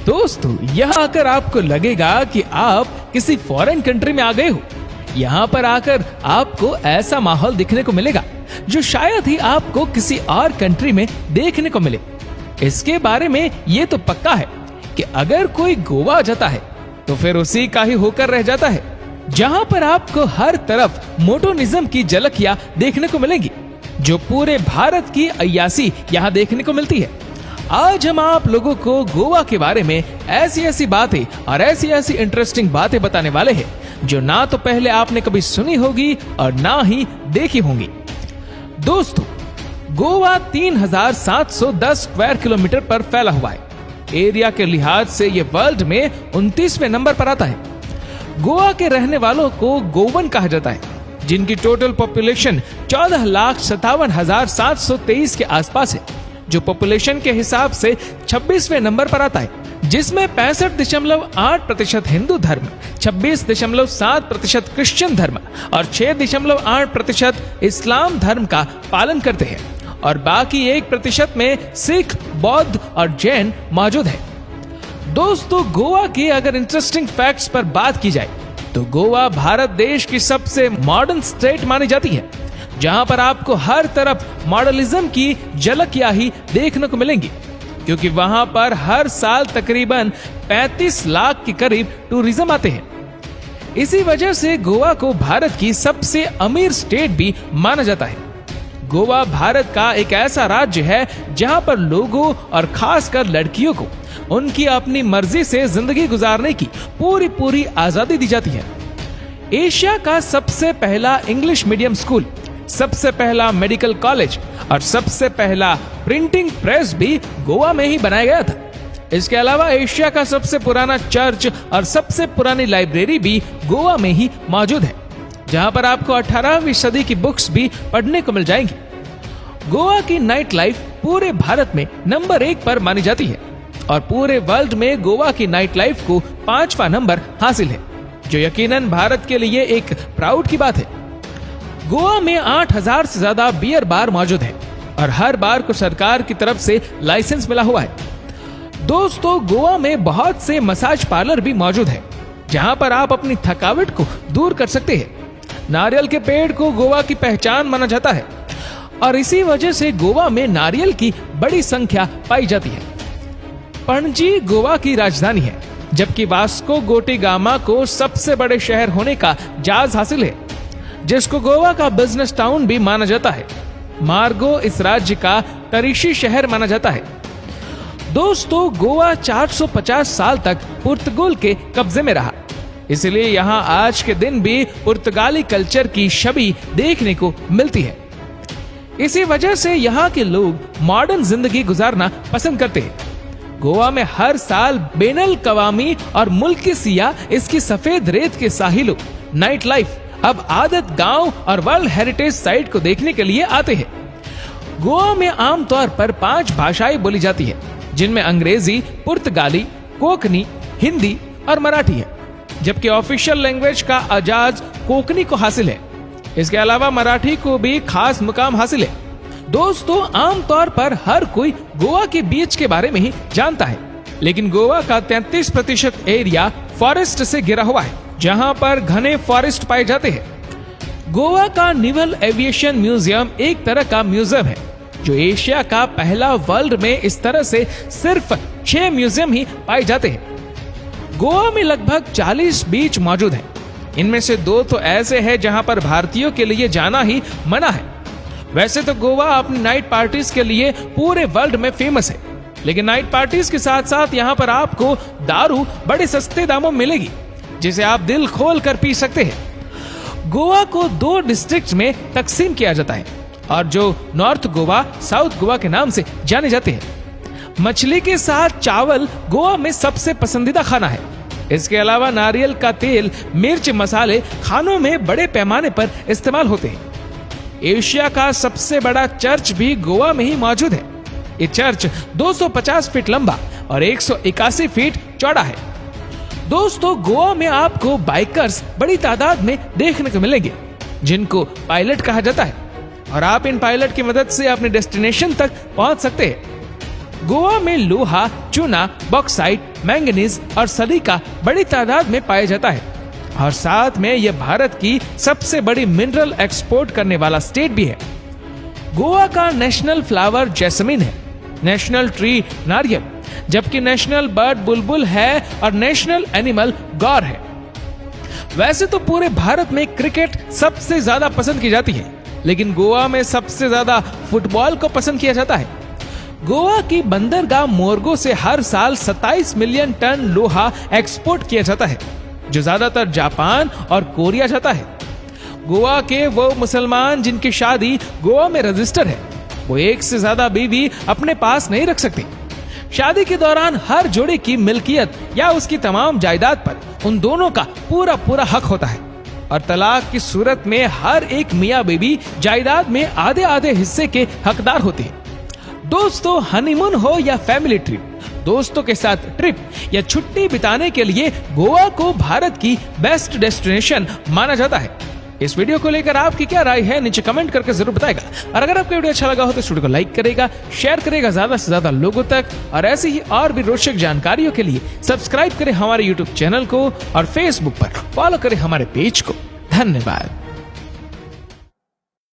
दोस्तों, यहाँ आकर आपको लगेगा कि आप किसी फॉरेन कंट्री में आ गए हो। यहाँ पर आकर आपको ऐसा माहौल दिखने को मिलेगा जो शायद ही आपको किसी और कंट्री में देखने को मिले। इसके बारे में ये तो पक्का है कि अगर कोई गोवा जाता है तो फिर उसी का ही होकर रह जाता है, जहाँ पर आपको हर तरफ मोडर्निज्म की झलकियां देखने को मिलेंगी, जो पूरे भारत की अय्यासी यहाँ देखने को मिलती है। आज हम आप लोगों को गोवा के बारे में ऐसी ऐसी बातें और ऐसी ऐसी इंटरेस्टिंग बातें बताने वाले हैं जो ना तो पहले आपने कभी सुनी होगी और ना ही देखी होंगी। दोस्तों, गोवा 3710 स्क्वायर किलोमीटर पर फैला हुआ है। एरिया के लिहाज से ये वर्ल्ड में 29वें नंबर पर आता है। गोवा के रहने वालों को गोवन कहा जाता है, जिनकी टोटल पॉपुलेशन 14,57,723 के आसपास है, जो पॉपुलेशन के हिसाब से 26वें नंबर पर आता है, जिसमें 65.8% हिंदू धर्म, 26.7% क्रिश्चियन धर्म और 6.8% इस्लाम धर्म का पालन करते हैं, और बाकी 1% में सिख, बौद्ध और जैन मौजूद है। दोस्तों, गोवा की अगर इंटरेस्टिंग फैक्ट्स पर बात की जाए तो गोवा भारत देश की सबसे मॉडर्न स्टेट मानी जाती है, जहां पर आपको हर तरफ मॉडर्निज्म की झलकियां ही देखने को मिलेंगी, क्योंकि वहां पर हर साल तकरीबन 35 लाख के करीब टूरिज्म आते हैं। इसी वजह से गोवा को भारत की सबसे अमीर स्टेट भी माना जाता है। गोवा भारत का एक ऐसा राज्य है जहां पर लोगों और खासकर लड़कियों को उनकी अपनी मर्जी से जिंदगी गुजारने की पूरी आजादी दी जाती है। एशिया का सबसे पहला इंग्लिश मीडियम स्कूल, सबसे पहला मेडिकल कॉलेज और सबसे पहला प्रिंटिंग प्रेस भी गोवा में ही बनाया गया था। इसके अलावा एशिया का सबसे पुराना चर्च और सबसे पुरानी लाइब्रेरी भी गोवा में ही मौजूद है, जहां पर आपको 18वीं सदी की बुक्स भी पढ़ने को मिल जाएंगी। गोवा की नाइट लाइफ पूरे भारत में नंबर 1 पर मानी जाती है और पूरे वर्ल्ड में गोवा की नाइट लाइफ को 5वां नंबर हासिल है, जो यकीनन भारत के लिए एक प्राउड की बात है। गोवा में 8000 से ज्यादा बियर बार मौजूद है और हर बार को सरकार की तरफ से लाइसेंस मिला हुआ है। दोस्तों, गोवा में बहुत से मसाज पार्लर भी मौजूद है, जहां पर आप अपनी थकावट को दूर कर सकते हैं। नारियल के पेड़ को गोवा की पहचान माना जाता है और इसी वजह से गोवा में नारियल की बड़ी संख्या पाई जाती है। पणजी गोवा की राजधानी है, जबकि वास्को गोटिगामा को सबसे बड़े शहर होने का जाज हासिल है, जिसको गोवा का बिजनेस टाउन भी माना जाता है। मार्गो इस राज्य का तरीशी शहर माना जाता है। दोस्तों, गोवा 450 साल तक पुर्तगाल के कब्जे में रहा, इसलिए यहाँ आज के दिन भी पुर्तगाली कल्चर की छवि देखने को मिलती है। इसी वजह से यहाँ के लोग मॉडर्न जिंदगी गुजारना पसंद करते हैं। गोवा में हर साल बेनल कवामी और मुल्की सियाह इसकी सफेद रेत के साहिलों, नाइट लाइफ, अब आदत गांव और वर्ल्ड हेरिटेज साइट को देखने के लिए आते हैं। गोवा में आमतौर पर 5 भाषाएं बोली जाती है, जिनमें अंग्रेजी, पुर्तगाली, कोंकणी, हिंदी और मराठी है, जबकि ऑफिशियल लैंग्वेज का एजाज कोंकणी को हासिल है। इसके अलावा मराठी को भी खास मुकाम हासिल है। दोस्तों, आमतौर पर हर कोई गोवा के बीच के बारे में ही जानता है, लेकिन गोवा का 33% एरिया फॉरेस्ट से घिरा हुआ है, जहां पर घने फॉरेस्ट पाए जाते हैं। गोवा का नेवल एविएशन म्यूजियम एक तरह का म्यूजियम है, जो एशिया का पहला। वर्ल्ड में इस तरह से सिर्फ 6 म्यूजियम ही पाए जाते हैं। गोवा में लगभग 40 बीच मौजूद हैं। इनमें से 2 तो ऐसे हैं जहां पर भारतीयों के लिए जाना ही मना है। वैसे तो गोवा अपनी नाइट पार्टीज के लिए पूरे वर्ल्ड में फेमस है, लेकिन नाइट पार्टीज के साथ साथ यहाँ पर आपको दारू बड़े सस्ते दामों में मिलेगी, जिसे आप दिल खोल कर पी सकते हैं। गोवा को 2 डिस्ट्रिक्ट में तकसीम किया जाता है, और जो नॉर्थ गोवा, साउथ गोवा के नाम से जाने जाते हैं। मछली के साथ चावल गोवा में सबसे पसंदीदा खाना है। इसके अलावा नारियल का तेल, मिर्च, मसाले खानों में बड़े पैमाने पर इस्तेमाल होते हैं। एशिया का सबसे बड़ा चर्च भी गोवा में ही मौजूद है। ये चर्च 250 फीट लंबा और 181 फीट चौड़ा है। दोस्तों, गोवा में आपको बाइकर्स बड़ी तादाद में देखने को मिलेंगे, जिनको पायलट कहा जाता है, और आप इन पायलट की मदद से अपने डेस्टिनेशन तक पहुंच सकते हैं। गोवा में लोहा, चूना, बॉक्साइट, मैंगनीज और सलीका बड़ी तादाद में पाया जाता है और साथ में यह भारत की सबसे बड़ी मिनरल एक्सपोर्ट करने वाला स्टेट भी है। गोवा का नेशनल फ्लावर जैस्मीन है, नेशनल ट्री नारियल, जबकि नेशनल बर्ड बुलबुल है और नेशनल एनिमल गौर है। वैसे तो पूरे भारत में क्रिकेट सबसे ज्यादा पसंद की जाती है, लेकिन गोवा में सबसे ज्यादा फुटबॉल को पसंद किया जाता है। गोवा की बंदरगाह मोरगो से हर साल 27 मिलियन टन लोहा एक्सपोर्ट किया जाता है, जो ज्यादातर जापान और कोरिया जाता है। गोवा के वो मुसलमान जिनकी शादी गोवा में रजिस्टर है, वो एक से ज्यादा बीवी अपने पास नहीं रख सकते। शादी के दौरान हर जोड़े की मिल्कियत या उसकी तमाम जायदाद पर उन दोनों का पूरा पूरा हक होता है और तलाक की सूरत में हर एक मियां बीबी जायदाद में आधे आधे हिस्से के हकदार होते हैं। दोस्तों, हनीमून हो या फैमिली ट्रिप, दोस्तों के साथ ट्रिप या छुट्टी बिताने के लिए गोवा को भारत की बेस्ट डेस्टिनेशन माना जाता है। इस वीडियो को लेकर आपकी क्या राय है, नीचे कमेंट करके जरूर बताएगा। और अगर आपको वीडियो अच्छा लगा हो तो इस वीडियो को लाइक करेगा, शेयर करेगा ज्यादा से ज्यादा लोगों तक, और ऐसी ही और भी रोचक जानकारियों के लिए सब्सक्राइब करें हमारे यूट्यूब चैनल को और फेसबुक पर फॉलो करें हमारे पेज को। धन्यवाद।